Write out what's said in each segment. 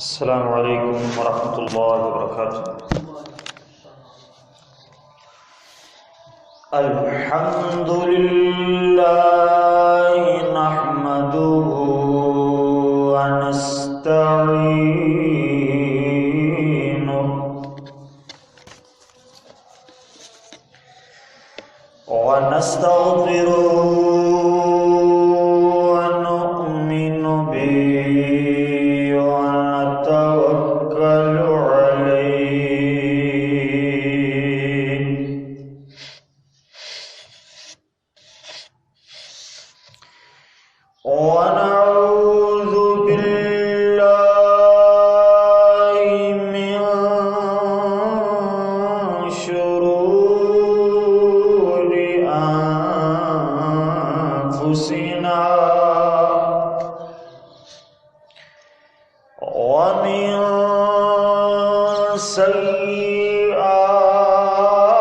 السلام عليكم ورحمة الله وبركاته. الحمد لله نحمده ونستعينه ونستغفره ونؤمن به ونتوكل عليه ونعوذ بالله من شرور أنفسنا ومن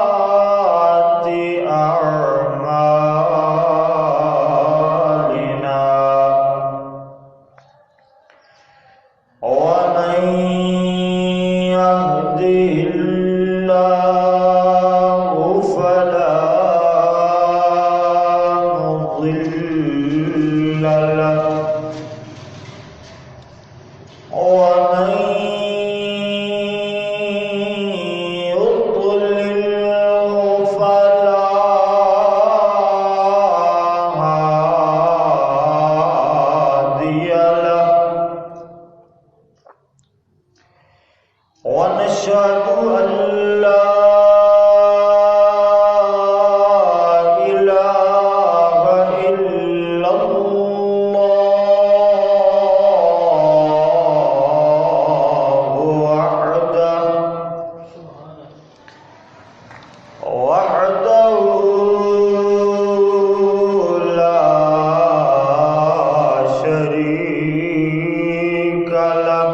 سيئات أعمالنا ومن يهده الله فلا مضل له ومن يضلل فلا هادي له ونشهد أن لا إله إلا الله وحده لا شريك له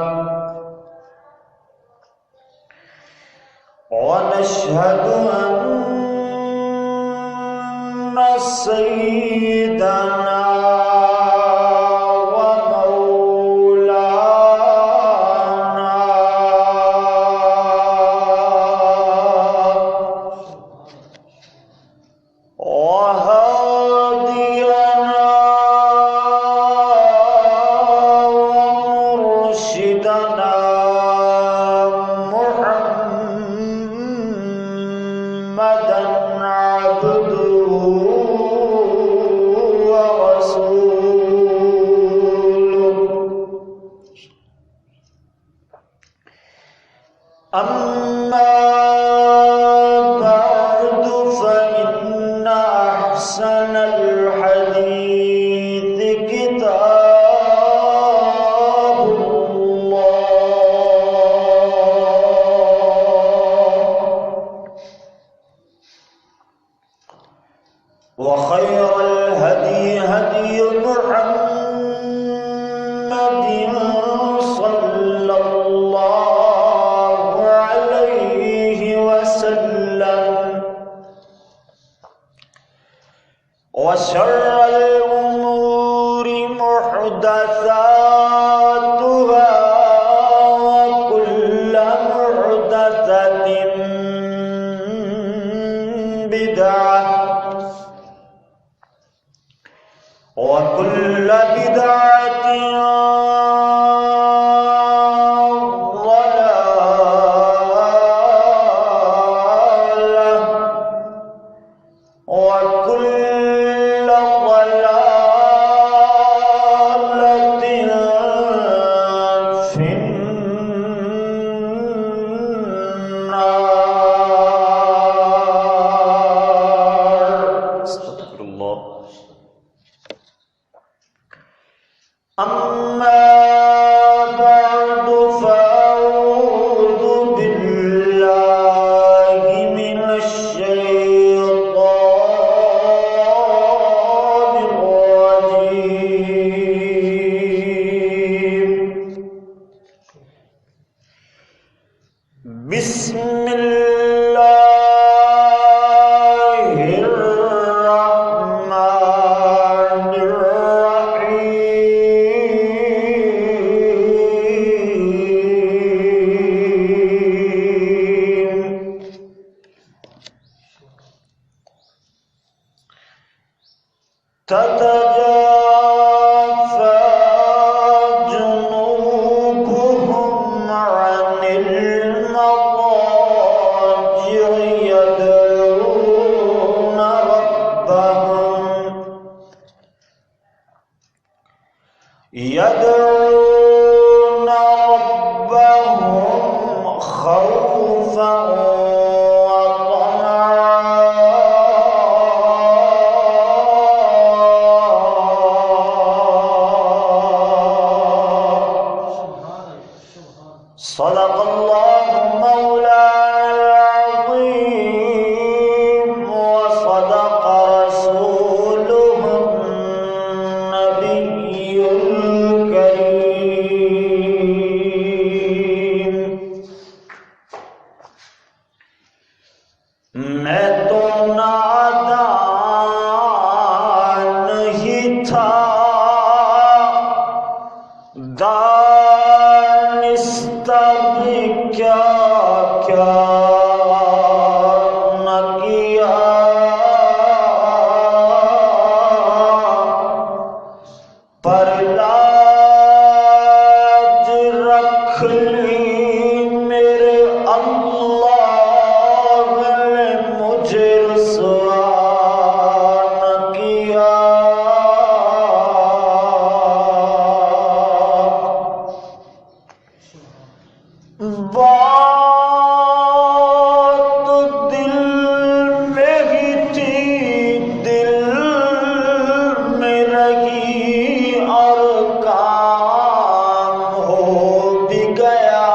ونشهد أن سيدنا ومولانا وهادينا ومرشدنا محمدا عبده ورسوله أما بعد فإن أحسن الحديث كتاب الله وخير الهدي هدي محمد صلى الله عليه وسلم وشر الأمور محدثاتها وكل محدثة بدعة وكل بدعة ضلالة وكل ضلالة في النار. استغفر الله. أما بعد فأعوذ بالله من الشيطان الرجيم. بسم الله الرحمن الرحيم. صدق الله مولانا العظيم وصدق رسوله النبي الكريم میں تو نادان ہی تھا دانستہ بھی کیا کیا نہ کیا پر لاج رکھ لی میرے اللہ نے مجھے رسوا نہ کیا بات دل میں ہی تھی دل میں رہی اور کام ہو بھی گیا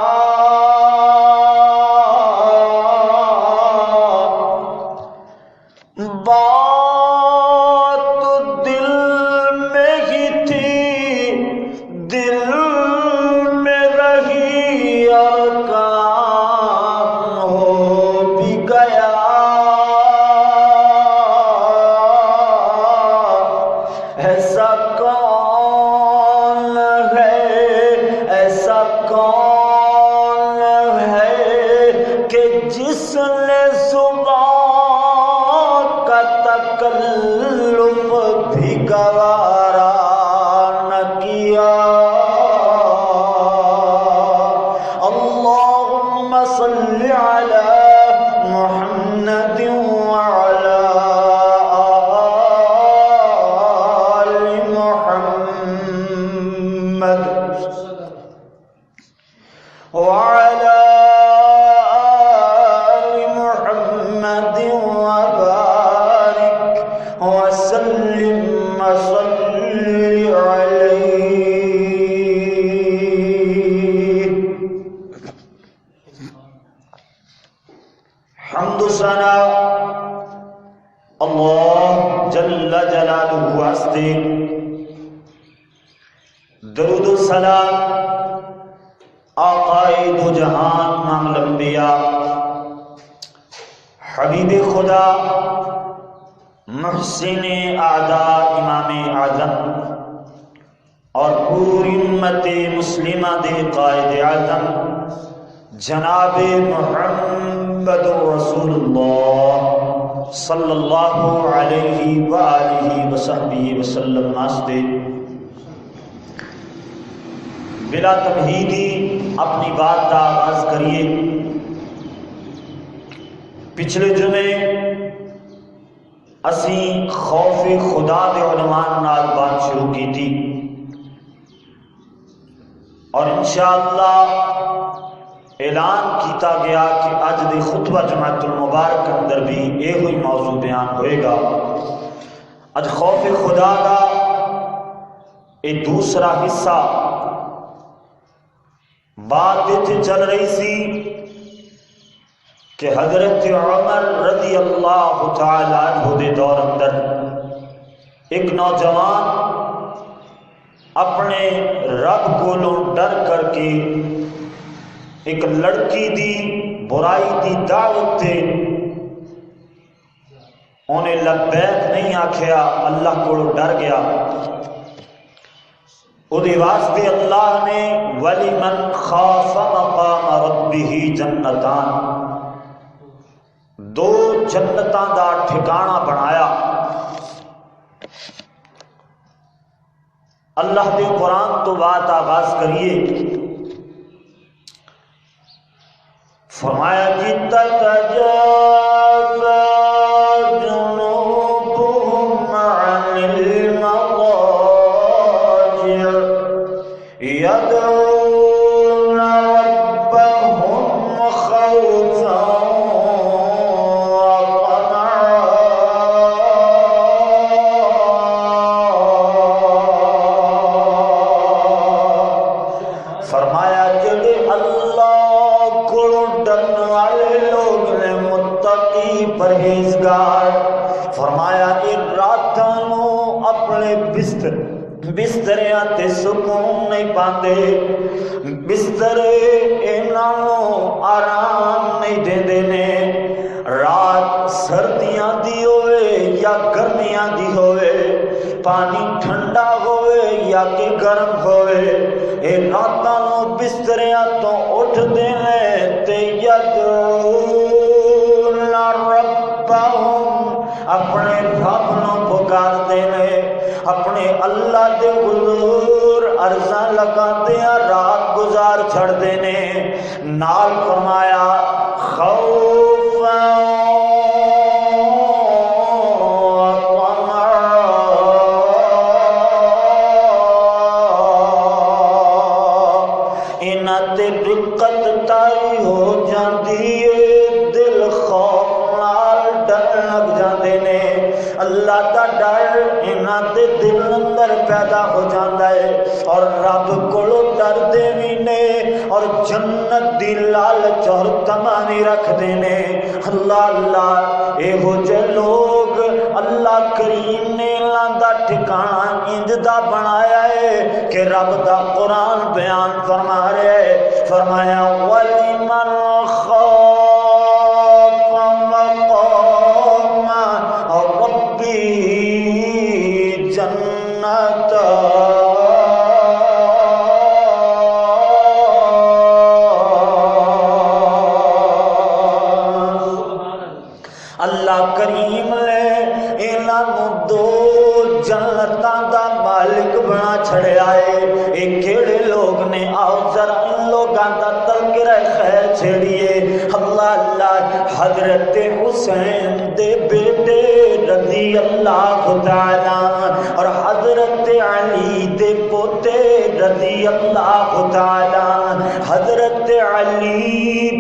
بات دل میں ہی تھی دل میں رہی اور کام ہو بھی گیا ایسا کون ہے ایسا کون ہے کہ جس نے زبان کا تکلف بھی گوارا نہ کیا اللهم صل على محمد وعلى آل محمد وعلى آل محمد وبارك وسلم وصل عليه حمد و ثنا اللہ جل جلالہ واسطے درود و سلام آقائے دو جہان امام الانبیاء حبیب خدا محسن اعداء امام اعظم اور پوری امت مسلمہ دے قائد اعظم جناب محمد رسول اللہ صلی اللہ علیہ وآلہ وصحبہ وسلم واسطے بلا تمہیدی اپنی بات کا آغاز کریے۔ پچھلے جمعے اسی خوف خدا دے عنوان نال بات شروع کی تھی اور انشاءاللہ اعلان کیتا گیا کہ اج دی خطبہ جمعۃ المبارک اندر بھی یہ ہوئی موضوع بیان ہوئے گا۔ اج خوف خدا کا یہ دوسرا حصہ بات اتنے چل رہی سی کہ حضرت عمر رضی اللہ تعالی عنہ دے دور اندر ایک نوجوان اپنے رب کولوں ڈر کر کے ایک لڑکی دی برائی دی دعوت تے انہیں لبیک نہیں آکھیا، اللہ کو ڈر گیا۔ اُدھے واسطے اللہ نے وَلِمَنْ خَافَ مَقَامَ رَبِّهِ جَنَّتَانِ دو جنتاں دا ٹھکانہ بنایا۔ اللہ دے قرآن تو بات آغاز کریے، فرمایا کہ تَتَجَافَى جُنُوبُهُمْ عَنِ الْمَضَاجِعِ يَدْعُونَ رَبَّهُمْ خَوْفًا وَطَمَعًا فرمایا جڑے اللہ کو ڈرن والے لوگ نے متقی پرہیزگار، فرمایا ان راتاں نو اپنے بستریاں تے سکون نہیں پاندے، بستر انہاں نو آرام نہیں دیندے نے، رات سردیاں دی ہوئے یا گرمیاں دی ہوئے، پانی ٹھنڈا ہوئے یا کہ گرم ہوئے، اے راتاں نو بستریاں تو اٹھ دے تے یدعون ربہم، اپنے رب نو پکار دے اپنے اللہ دے حضور عرضاں لگاتے ہیں، رات گزار چھڑ دینے، نال فرمایا خوفا انہاں تے رقت تاری ہو جاندی ہے، دل خوف نال ڈر لگ جاندے نے، اللہ دا ڈر انہاں دے دل اندر پیدا ہو جاندا ہے، اور رب کولو ڈر دے وی نے، اور جنت دی لالچ اور تمانی رکھ دے نے۔ اللہ اللہ اے ہو جے لوگ اللہ کریم نے انہاں دا ٹھکانہ انج دا بنایا ہے کہ رب دا قرآن بیان فرما رہا ہے، فرمایا وَلِمَنْ خَافَ مَقَامَ رَبِّهِ جَنَّتَانِ، اللہ کریم نے انہاں نو دو جنتاں دا مالک بنا چھڑیا ہے۔ ایک کیڑے لوگ نے، آؤ ذرا ان لوگاں دا تذکرہ خیر چھیڑیے۔ اللہ اللہ حضرت حسین دے بیٹے رضی اللہ تعالیٰ اور حضرت علی دے پوتے رضی اللہ تعالیٰ، حضرت علی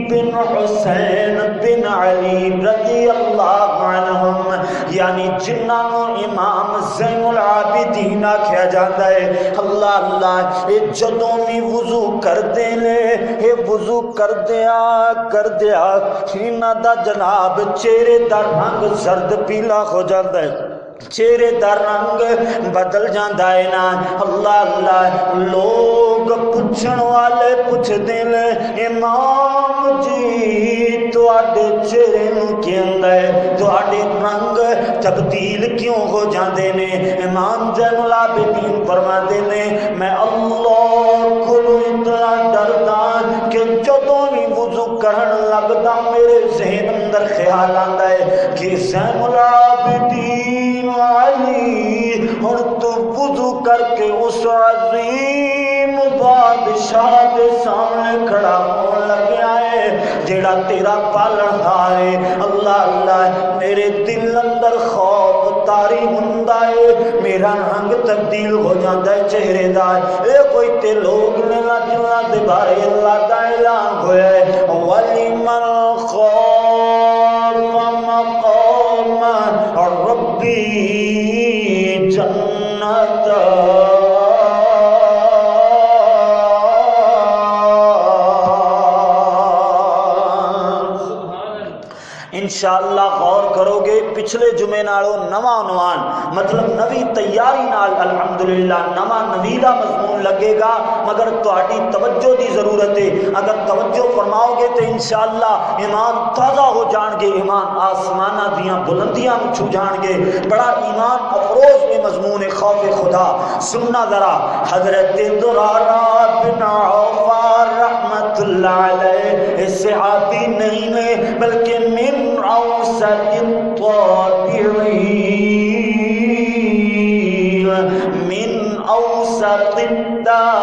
بن حسین بن علی رضی اللہ عنہم، یعنی جنہاں نو امام زین العابدین آکھیا جاتا ہے۔ اللہ اللہ اے جدوں بھی وضو کر دے نے، اے وضو کر دیا انہاں دا جناب چہرے دا رنگ زرد پیلا ہو جاتا ہے، چہرے دا رنگ بدل جاندہ ہے نا۔ اللہ اللہ لوگ پوچھن والے پوچھ دین امام جی تواڈے چہرے نو کی ہوندا ہے، تواڈے رنگ تبدیل کیوں ہو جاندے نے؟ امام زین العابدین فرماندے نے میں اللہ کولوں اتنا ڈردا کہ جدوں بھی وضو کرن لگدا میرے ذہن اندر خیال آندا ہے کہ زین العابدین علی ہن تو وضو کر کے اس عظیم بادشاہ دے سامنے کھڑا ہون لگیا ہے جیڑا تیرا پالن ہار ہے۔ اللہ اللہ میرے دل اندر خوف طاری ہوندا ہے، میرا رنگ تبدیل ہو جاندا ہے چہرے دا۔ اے کوئی تے لوگ نے نا جنہاں دے بارے اللہ دا اعلان ہویا ہے وَلِمَنْ خَافَ مَقَامَ رَبِّهِ جَنَّتَانِ، انشاءاللہ غور کرو گے پچھلے جمعے نالوں نواں عنوان مطلب نوی تیاری نال الحمدللہ نواں نویدہ مضمون لگے گا، مگر تہاڈی توجہ دی ضرورت ہے۔ اگر توجہ فرماؤ گے تو انشاءاللہ ایمان تازہ ہو جان گے، ایمان آسمانہ دیاں بلندیاں چھو جان گے۔ بڑا ایمان افروز میں مضمون خوف خدا۔ سننا ذرا حضرت درارہ بن عوف رحمت اللہ علیہ صحابی نہیں میں بلکہ من اوسط التابعین، من اوسط التابعین،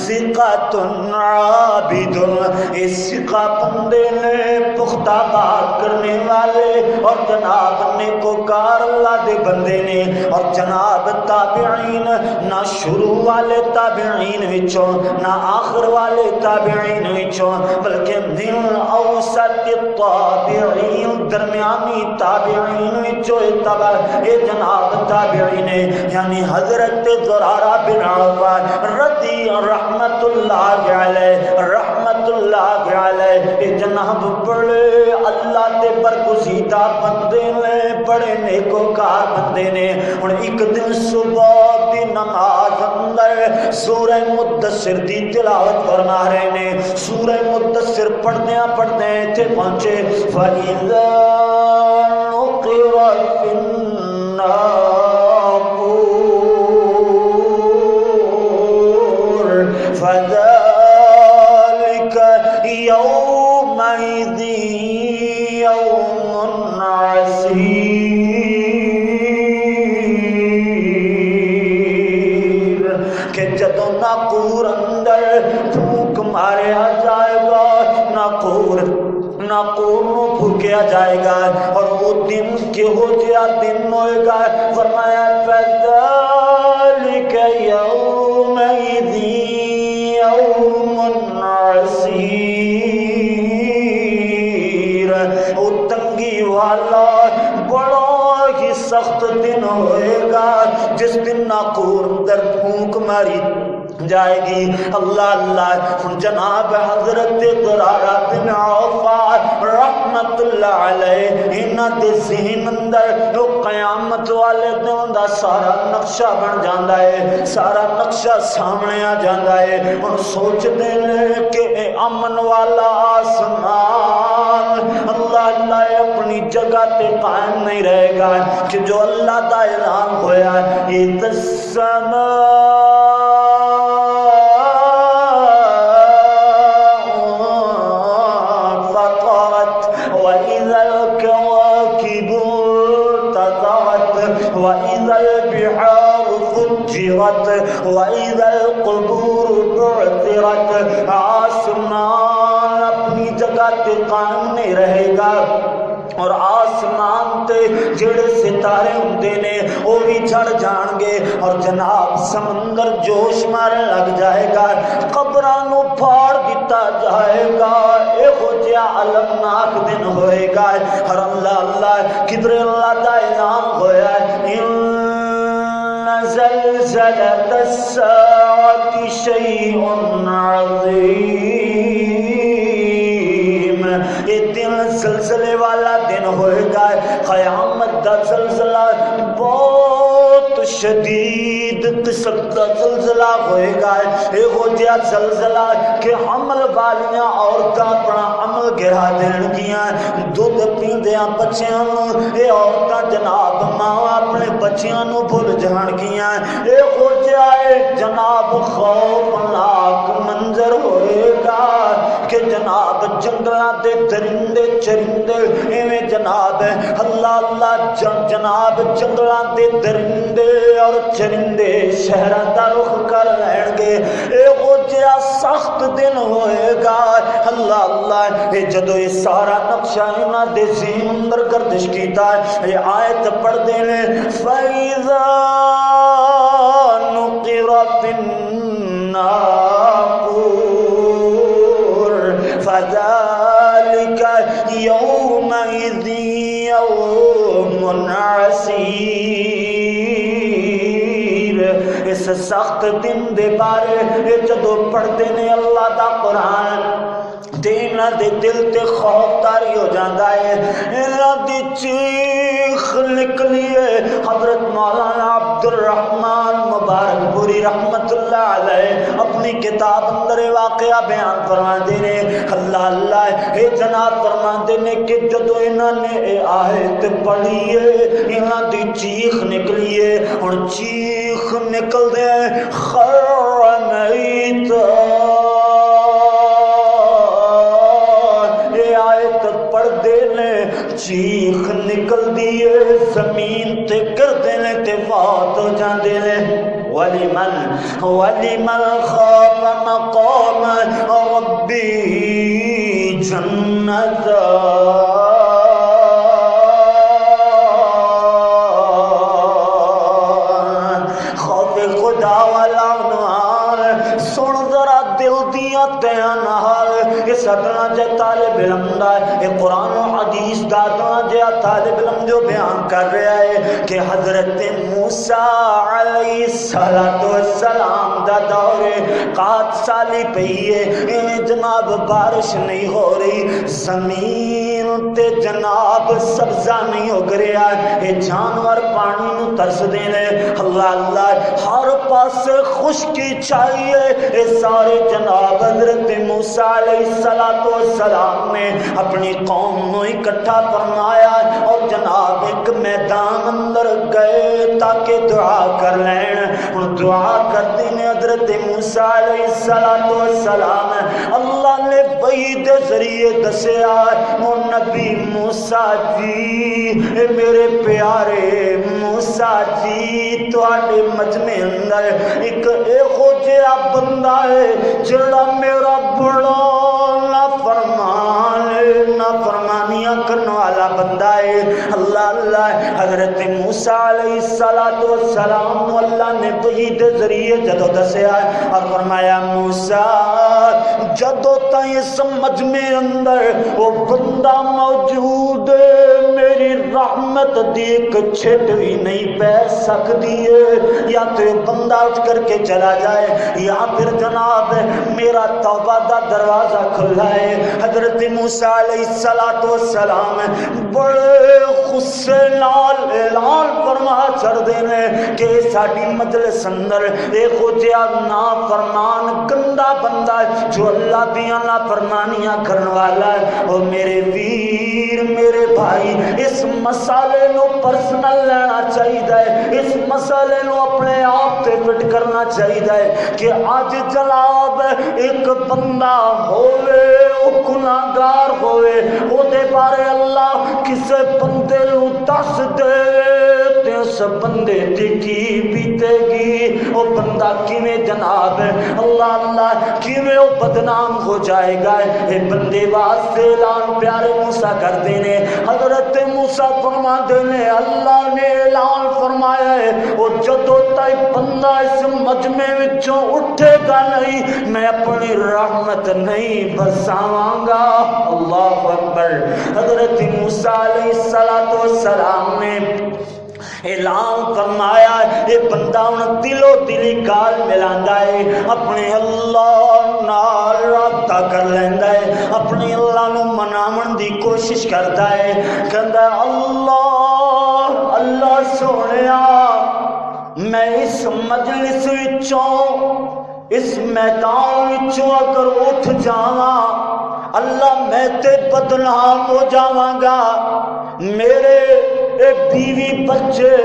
ثقۃ عابد، اس ثقہ بندے نے پختہ بات کرنے والے اور جناب نیکوکار اللہ دے بندے نے، اور جناب تابعین نہ شروع والے تابعین وچوں نہ آخر والے تابعین وچوں بلکہ من اوسط التابعین درمیانی تابعین وچوں تبع اے جناب تابعین یعنی حضرت زرارہ بن عوف رضی رحمت اللہ علیہ اے جناب بڑے اللہ تے برگزیدہ بندے نے، بڑے نیکوکار بندے نے۔ ہن ایک دن صبح دی نماز اندر سورہ مدثر دی تلاوت فرما رہے نے، سورہ مدثر پڑھدیاں تے پہنچے فَإِذَا نُقِرَ فِي النَّاقُورِ فَذَلِكَ يَوْمَئِذٍ يَوْمٌ عَسِيرٌ کہ جدوں ناقور اندر پھونک ماریا جائے گا، ناقور نو پھونکیا جائے گا، اور وہ دن کہو جیا دن ہوئے گا، فرمایا فَذَلِكَ يَوْمَئِذٍ يَوْمٌ عَسِيرٌ وہ تنگی والا بڑا ہی سخت دن ہوئے گا جس دن ناقور اندر پھونک ماری جائے گی۔ اللہ اللہ جناب حضرت زرارہ بن عوف رحمت اللہ علیہ انہاں دے ذہن اندر جو قیامت والے دن دا سارا نقشہ بن جاندا ہے، سارا نقشہ سامنے آ جاندا ہے۔ ہن سوچدے نے کہ اے امن والا آسمان اللہ اللہ اپنی جگہ تے قائم نہیں رہے گا کہ جو اللہ دا اعلان ہویا ہے اِذَا وَإِذَا الْبِحَارُ فُجِّرَتْ وَإِذَا الْقُبُورُ بُعْثِرَتْ آسمان اپنی جگہ تے قائم نہیں رہے گا، اور آسمان تے جڑے ستارے ہوندے نے وہ بھی جھڑ جان گے، اور جناب سمندر جوش مارن لگ جائے گا، قبراں نو پھاڑ دتا جائے گا۔ اے ہو جیا المناک دن ہوئے گا، ہر اللہ اللہ کدھر اللہ دا اعلان ہویا ہے ان زلزلۃ الساعۃ شیء عظیم یہ دن زلزلے والا دن ہوئے گا، قیامت دا زلزلہ بہت شدید قسم دا زلزلہ ہوئے گا۔ اے ہو جیا زلزلہ کہ عمل والیاں عورتاں اپنا عمل گرا دین گیاں، دودھ پیندیاں بچیاں نوں اے عورتاں جناب ماں اپنے بچیاں نوں بھول جان گیاں۔ اے ہو جیا جناب خوفناک منظر ہوئے گا کہ جناب جنگلاں دے درندے چرندے ایویں جناب اللہ اللہ جناب جنگلاں دے درندے اور چرندے شہراں دا رخ کر لین گے۔ اے ہو جیا سخت دن ہوئے گا، اللہ اللہ اے جدو یہ سارا نقشہ انہاں دے ذہن اندر گردش کیتا ہے، یہ آیت پڑھ دے لے فَإِذَا نُقِرَ فِي النَّاقُورِ فَذَلِكَ يَوْمَئِذٍ يَوْمٌ عَسِيرٌ اس سخت دن دے بارے جدو پڑھتے نے اللہ دا قرآن دینا دے دل تے خوف تاری ہو جاندہ ہے، انہاں دی چیخ نکلیے۔ حضرت مولانا عبد الرحمن مبارک پوری رحمت اللہ علیہ اپنی کتاب اندر واقعہ بیان فرما دینے، اللہ اللہ اے جناب فرما دینے کہ جدو انہاں نے اے آیت پڑھیے انہاں دی چیخ نکلیے، اور چیخ نکل دے خرمیت پڑھ دینے چیخ نکل دیئے زمین تے کر دینے تے فات ہو جان دینے۔ وَلِمَنْ خَافَ مَقَامَ رَبِّهِ جَنَّتَانِ نوال سن ذرا دل دیاں تیاں نال یہ سدنا جے طالب علم دا یہ قرآن و حدیث دا دنا جے طالب علم جو بیان کر رہا ہے کہ حضرت موسیٰ علیہ السلام دا دور قات سالی پہیے جناب بارش نہیں ہو رہی زمین تے جناب سبزہ نہیں ہو گریا یہ جانور پانی نو ترس دینے اللہ اللہ ہر پاس خشکی چاہیے یہ سارے جناب حضرت موسیٰ علیہ السلام نے اپنی قوم نو اکٹھا فرمایا اور جناب ایک میدان اندر گئے تاکہ دعا کر لین اور دعا کر دینے حضرت موسیٰ علیہ السلام اللہ نے وحی دے ذریعے دسیا وہ نبی موسیٰ جی میرے پیارے موسیٰ جی تواڈے مجمع اندر ایک ایہو جہا بندہ ہے جڑا میرا بڑا نافرمانیاں کرنے والا بندہ ہے اللہ اللہ حضرت موسیٰ علیہ السلام کو اللہ نے وحی دے ذریعے جدو دسیا اور فرمایا موسیٰ جدو تائیں سمجھ میں اندر وہ بندہ موجود ہے میری رحمت دیکھ چھٹ بھی نہیں پہ سکتی ہے یا تو بندہ اٹھ کر کے چلا جائے یا پھر جناب میرا توبہ دا دروازہ کھلا ہے حضرت موسیٰ علیہ السلام بڑے غصے نال اعلان فرما چھڑ دینے کہ ساڈی مجلس اندر ایک جہا نافرمان گندا بندہ جو اللہ دیاں نافرمانیاں کرنے والا ہے اور میرے ویر میرے بھائی اس مسئلے نو پرسنل لینا چاہیے اس مسئلے نو اپنے آپ تے فٹ کرنا چاہیے کہ آج جناب ایک بندہ ہوئے او گناہگار ہوئے او دے بارے اللہ کسے بندے نو دس دے تے اس بندے دی کی بیتے گی او بندہ کیویں جناب اللہ اللہ کیویں او بدنام ہو جائے گا اے بندے واسطے اعلان پیارے موسیٰ کر دینے حضرت موسیٰ فرما دینے اللہ نے اعلان فرمایا ہے او جدو تائی بندہ اس مجمع وچوں اٹھے گا نہیں میں اپنی رحمت نہیں برساواں گا اللہ اکبر حضرت موسیٰ علیہ السلام نے اعلان فرمایا یہ بندہ ان دلو دلی گال ملاندا ہے اپنے اللہ نال رابطہ کر لیندا ہے اپنے اللہ نو مناون دی کوشش کردا ہے کہندا اللہ اللہ سونیا میں اس مجلس وچوں اس میدان وچوں اگر اٹھ جاواں اللہ میں تے بدنام ہو جاواں گا میرے ایک بیوی بچے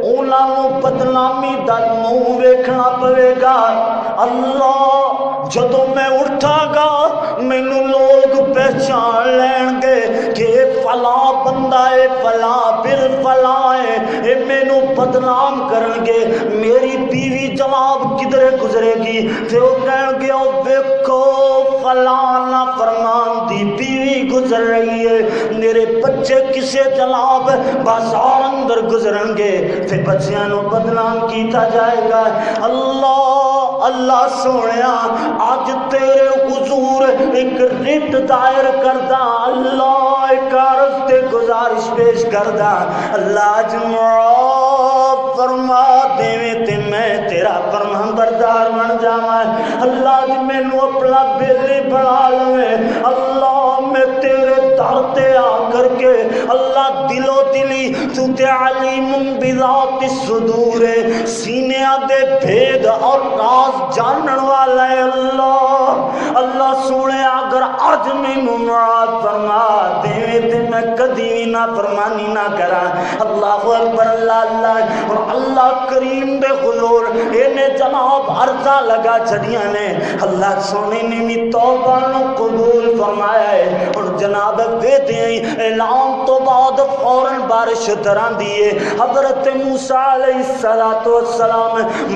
انہوں بدنامی دا منہ ویکھنا پوے گا اللہ جدو میں اٹھا گا مینوں لوگ پہچان لین گے کہ فلاں بندہ ہے فلاں پھر فلاں ہے یہ مینوں بدنام کرن گے میری بیوی جناب کدھر گزرے گی تے وہ کہن گے او ویکھو فلاں نافرمان دی بیوی گزر رہی ہے میرے بچے کسے جناب بازار اندر گزرن گے پھر بچیاں نو بدنام کیتا جائے گا اللہ اللہ سونیا آج تیرے حضور ایک رٹ دائر کردہ اللہ ایک عرض تے گزارش پیش کردہ اللہ معاف فرما دیویں تے میں تیرا فرمان بردار بن جاواں اللہ جی مینوں اپنا بیلی بنا لویں اللہ میں تیرے در تے آ کر کے اللہ دلو دلی تو تے علیم بذات الصدور سینیاں دے بھید اور راز جانن والا ہے اللہ اللہ سونے اگر اج مینوں معاف فرما دے تے میں کدی بھی نہ فرمانی نہ کراں اللہ اکبر اللہ اللہ اور اللہ کریم دے حضور اینے جناب عرضاں لگا چھڑیاں نے اللہ سونے نے بھی توبہ نو قبول فرمایا ہے اور جناب دے دیں اعلان تو بعد فوراً بارش تران دیے حضرت موسیٰ علیہ السلام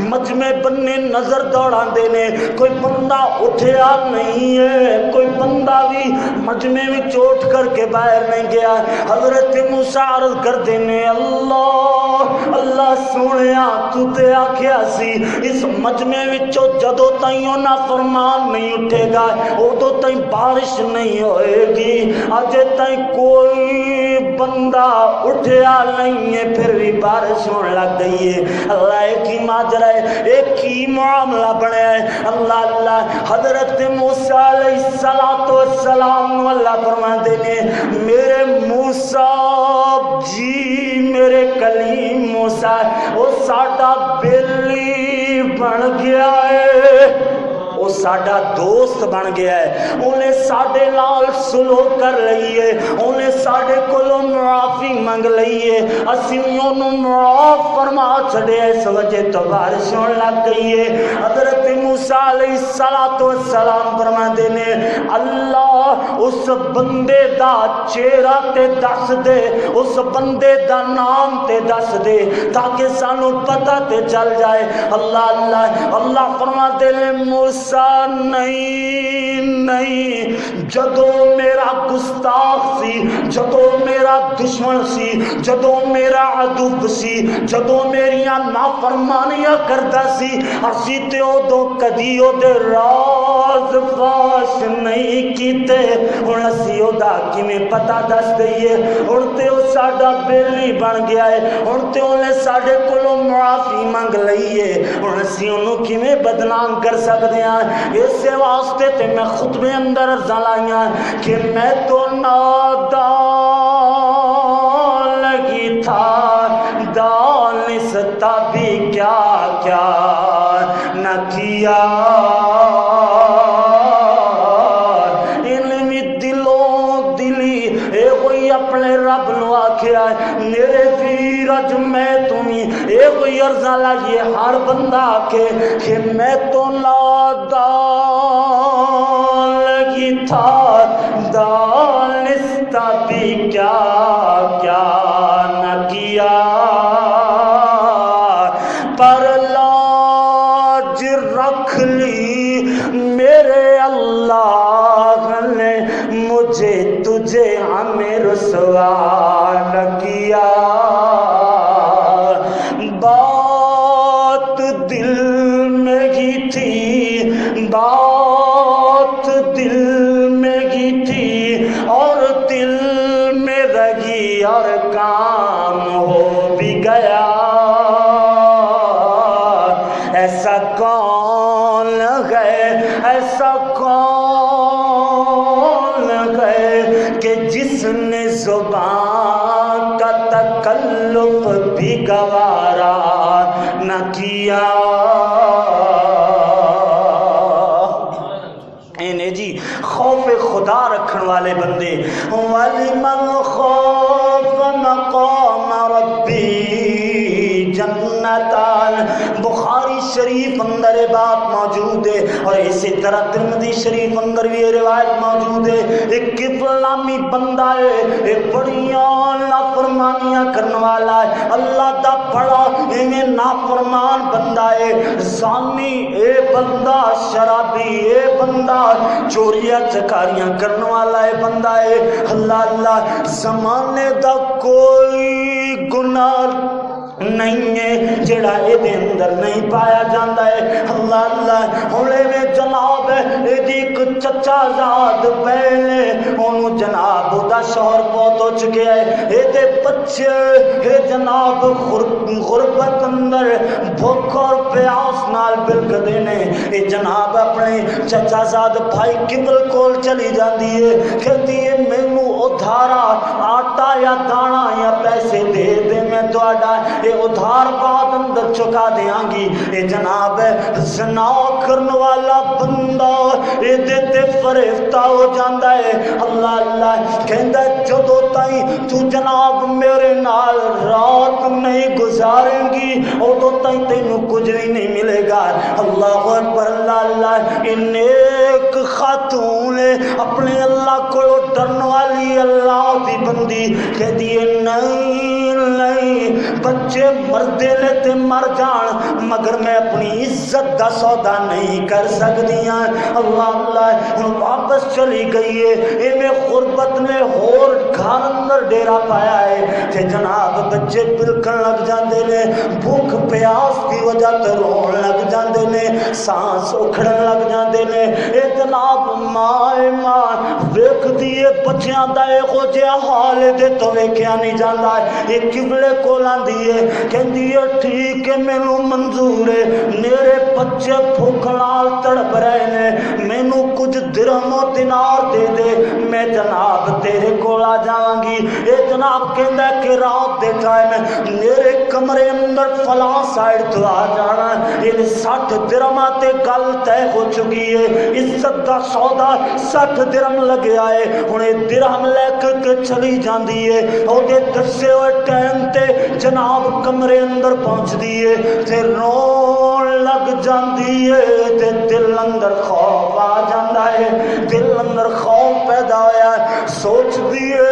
مجمع بننے نظر دوڑان دینے کوئی بندہ اٹھیا نہیں ہے کوئی بندہ بھی مجمع میں چوٹ کر کے باہر نہیں گیا. حضرت موسیٰ عرض کر دینے اللہ اللہ سونیا تو تے آکھیا سی اس مجمع وچوں جدوں تائیں نہ فرمان نہیں اٹھے گا ادو تائیں بارش نہیں ہوئے گی. اجے تائیں کوئی بندہ اٹھیا نہیں ہے پھر بھی بارش ہونے لگ گئی ہے. اللہ ایک ہی ماجرا ہے ایک ہی معاملہ بنیا ہے. اللہ اللہ حضرت موسیٰ علیہ السلام اللہ فرماتے نے میرے موسیٰ جی میرے کلیم موسیٰ وہ ساڈا بیلی بن گیا ہے وہ ساڈا دوست بن گیا ہے انہیں ساڈے نال سلوک کر لئیے انہیں ساڈے کولوں معافی منگ لئیے اسی انہوں معاف فرما چھڑے اس وجہ تو بارش ہونے لگ گئی ہے. حضرت موسیٰ علیہ السلام فرماتے نے اللہ اس بندے دا چہرہ تے دس دے اس بندے دا نام تے دس دے تاکہ سانو پتہ تے چل جائے. اللہ اللہ اللہ فرماتے نے موسیٰ نہیں جدو میرا گستاخ سی جدو میرا دشمن سی جدو میرا عدو سی جدو میریاں نافرمانیاں کرتا سی اسی تے ادو کدی دے راز فاش نہیں کیتے ہن اسی دا کیویں پتہ دس دئیے ہن تے او ساڈا بیلی بن گیا ہے ہن تے اونے ساڈے کولوں معافی منگ لئیے ہن اسی اونوں کیویں بدنام کر سکدے ہاں. اس واسطے تے میں خطبے اندر زلائیاں کہ میں تو نادان لگی تھا دانستا بھی کیا کیا نہ کیا علمی دلوں دلی اے کوئی اپنے رب نو آکھیا میرے ویر اج میں تمہیں اے کوئی عرضہ لگی ہر بندہ آکھے کہ میں تو نادان لگی تھا دانستا بھی کیا کیا نہ کیا پر لاج رکھ لی میرے اللہ نے مجھے تجھے ہمیں رسوا نہ کیا. بات دل میں ہی تھی بات دل میں ہی تھی اور دل میں رہی اور کام ہو بھی گیا. ایسا کون ہے ایسا کون ہے کہ جس نے زبان کا تکلف بھی گوارا نہ کیا. جی خوف خدا رکھن والے بندے وَلِمَنْ خَافَ مَقَامَ رَبِّهِ جَنَّتَانِ بخاری شریف اندر یہ بات موجود ہے اور اسی طرح ترمذی شریف اندر بھی یہ روایت موجود ہے. ایک کفل نامی بندہ ہے ایک بڑیاں نافرمانیاں کرنے والا ہے اللہ دا بڑا ایویں نافرمان بندہ ہے زانی اے بندہ شرابی اے بندہ چوریاں چکاریاں کرنے والا ہے بندہ ہے. اللہ اللہ زمانے دا کوئی گناہ نہیں ہے جڑا اے دے اندر نہیں پایا جاندہ ہے. اللہ اللہ ہونے میں جناب ہے ایک چچا زاد پہلے انہوں جناب دا شوہر بہت ہو چکے ہیں اے دے بچے اے جناب غربت اندر بھوک اور پیاس نال بلک دینے اے جناب اپنے چچا زاد بھائی قبل کول چلی جاندی ہے کہتی ہے مینوں ادھارا آٹا یا دانا یا پیسے دے دے میں دوڑا اے ادھار بعد اندر چکا دیاں گی. اے جناب زنا کرنے والا بندہ اے دیتے فریفتہ ہو جاندہ ہے. اللہ اللہ کہندہ جدو تائیں تو جناب میرے نال رات نہیں گزاریں گی ادو تائیں تینوں کچھ بھی نہیں ملے گا. اللہ اکبر. اللہ اللہ ان ایک خاتون نے اپنے اللہ کو ڈرن والی اللہ دی بندی کہہ دیئے نہیں نہیں بچے مردے نے تے مر جان مگر میں اپنی عزت دا سودا نہیں کر سکدیاں اللہ اللہ ہن واپس چلی گئی ہے ایویں غربت نے ہور گھر اندر ڈیرا پایا ہے تے جناب بچے بلکن لگ جاندے نے بھوک پیاس دی وجہ تے رون لگ جاندے نے سانس اکھڑن لگ جاندے نے اے جناب ماں ویکھ دیے بچیاں دا ایہو جہا حال دے تو ویکھیا نہیں جاندا اے قبلے کول آندی ہے کہندی ہے ٹھیک ہے مینوں منظور ہے میرے بچے بھوک نال تڑپ رہے نے مینوں کچھ درہم و دینار دے دے میں جناب تیرے کول آ جاواں گی اے جناب کہندا ہے کہ رات دے ٹائم میرے کمرے اندر فلاں سائڈ تو آ جانا یہ 60 درہم تے گل طے ہو چکی ہے عزت دا سودا 60 درہم لگیا ہے ہن اے درہم لے کے چلی جاندی ہے او دے دسے ہوئے ٹائم تے جناب کمرے اندر پہنچ دیئے تے رون لگ جاندی ہے تے دل اندر خوف آ جاندا ہے دل اندر خوف پیدا ہویا ہے سوچ دیئے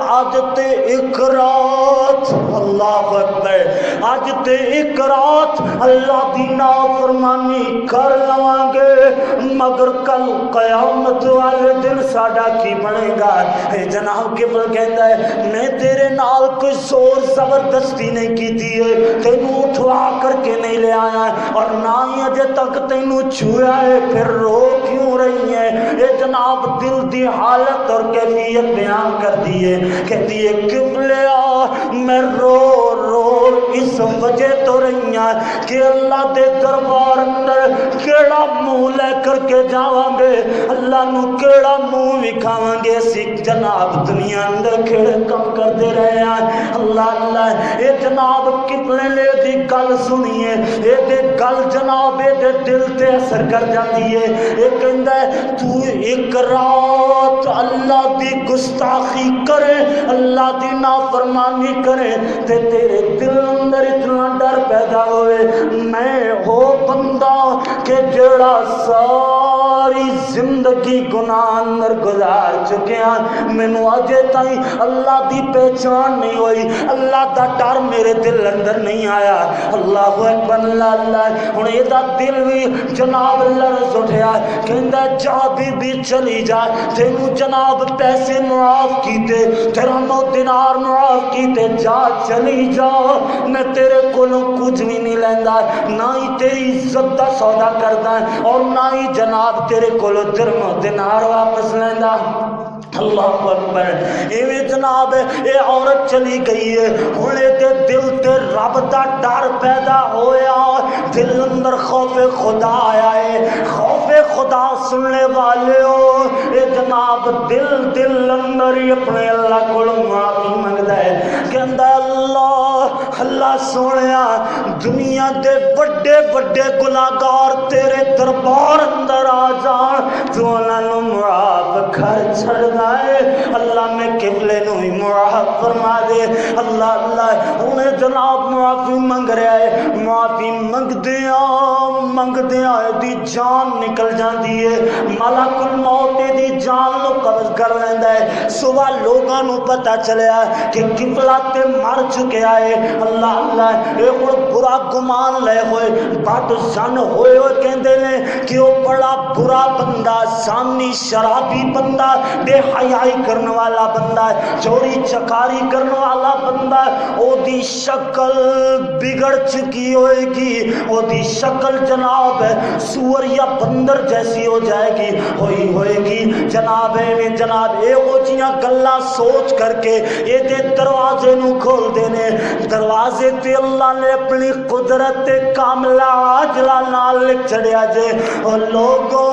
آج تے ایک رات اللہ اکبر آج تے ایک رات اللہ دی نافرمانی کر لواں گے مگر کل قیامت والے دن ساڈا کی بنے گا اے جناب قبل کہتا ہے میں تیرے نال کوئی زور زبردستی نہیں کی ہے تینوں اٹھوا کر کے نہیں لے آیا اور نہ ہی اجے تک تینوں چھویا ہے پھر رو کیوں رہی ہے اے جناب دل دی حالت اور کیفیت بیان کر دیئے کہتی ہے قبلہ میں رو رو اس وجہ تو رہی ہیں کہ اللہ دے دربار اندر کیڑا منہ لے کر کے جاواں گے اللہ نو کیڑا منہ وکھاواں گے اسی جناب دنیا اندر کیڑے کم کر دے رہے ہیں اللہ اللہ اے جناب کتنے لے دی گل سنیے اے دے گل جناب اے دے دل تے اثر کر جاندی ہے اے کہندا ہے تو ایک رات اللہ دی گستاخی کرے اللہ دی نافرمانی کرے تے تیرے دل اندر اتنا ڈر پیدا ہوئے میں ہو بندہ کہ جڑا ساری زندگی گناہ اندر گزار چکے ہیں مینوں اجے تائیں اللہ دی پہچان نہیں ہوئی اللہ دا ڈر میرے دل اندر نہیں آیا اللہ اکبر اللہ اللہ ہن اے دا دل بھی جناب لرز اٹھیا کہندا جا بی چلی جا تینوں جناب پیسے معاف کیتے درہم و دینار معاف کیتے جا چلی جا میں تیرے کولوں کچھ بھی نہیں لیندا نہ ہی تیری عزت دا سودا کردا اور نہ ہی جناب تیرے کولوں درہم و دینار واپس لیندا اللہ اکبر ایویں جناب اے عورت چلی گئی ہے ہن دے دل تے رب دا ڈر پیدا ہویا دل اندر خوف خدا آیا ہے خوف خدا سننے والے ہو اے جناب دل اندر ہی اپنے اللہ کو معافی منگدا ہے کہندا اللہ سونیا دنیا دے بڑے بڑے گناہگار تیرے دربار اندر آ جان تو انہاں نوں معاف کر چھڑدا ہے اللہ میں قبلے نو ہی معاف فرما دے اللہ انہیں جناب معافی منگ رہا ہے معافی منگ دیا دی جان نکل جاندی ہے ملک الموت دی جان نو قبض کر لیندا ہے صبح لوگاں نو پتہ چلیا کہ قبلہ تے مر چکیا ہے اللہ اے ہن برا گمان لے ہوئے بد زن ہوئے کہندے نے کہ وہ بڑا برا بندہ سامنی شرابی بندہ بے حیائی کرنے والا بندہ ہے چوری چکاری کرنے والا بندہ ہے او دی شکل بگڑ چکی ہوئے گی او دی شکل جناب ہے سور یا بندر جیسی ہو جائے گی ہوئے گی جناب اے وہ جیاں گلاں سوچ کر کے اے دے دروازے نو کھول دینے دروازے تے اللہ نے اپنی قدرت کاملہ عاجلہ نال لکھ چھڑیا جے اور لوگو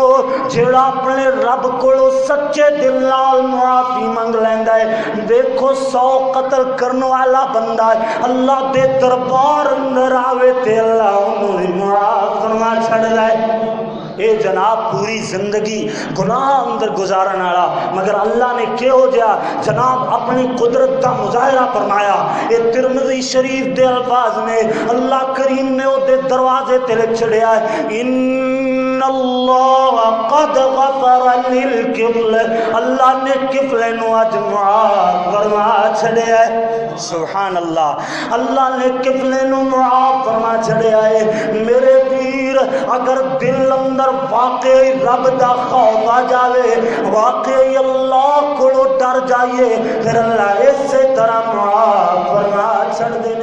جڑا اپنے رب کو سچے دل نال معافی منگ لیندا ہے دیکھو 100 قتل کرنے والا بندہ ہے اللہ دے دربار اندر آوے تے اللہ انہوں معاف فرما چھڑدا ہے اے جناب پوری زندگی گناہ اندر گزارن والا مگر اللہ نے کیوں جا جناب اپنی قدرت کا مظاہرہ فرمایا اے ترمذی شریف دے الفاظ میں اللہ کریم نے او دے دروازے تے لکھ چھڑیا ہے ان اللہ وقد غفر للکفل، اللہ نے کفل نو اج معاف فرما چھڑیا ہے۔ سبحان اللہ، اللہ نے کفل نو معاف فرما چھڑیا ہے۔ میرے ویر اگر دل اندر واقعی رب دا خوف آ جاوے، واقعی اللہ کو ڈر جائیے، پھر اللہ اسی طرح معاف فرما چھڑ دے۔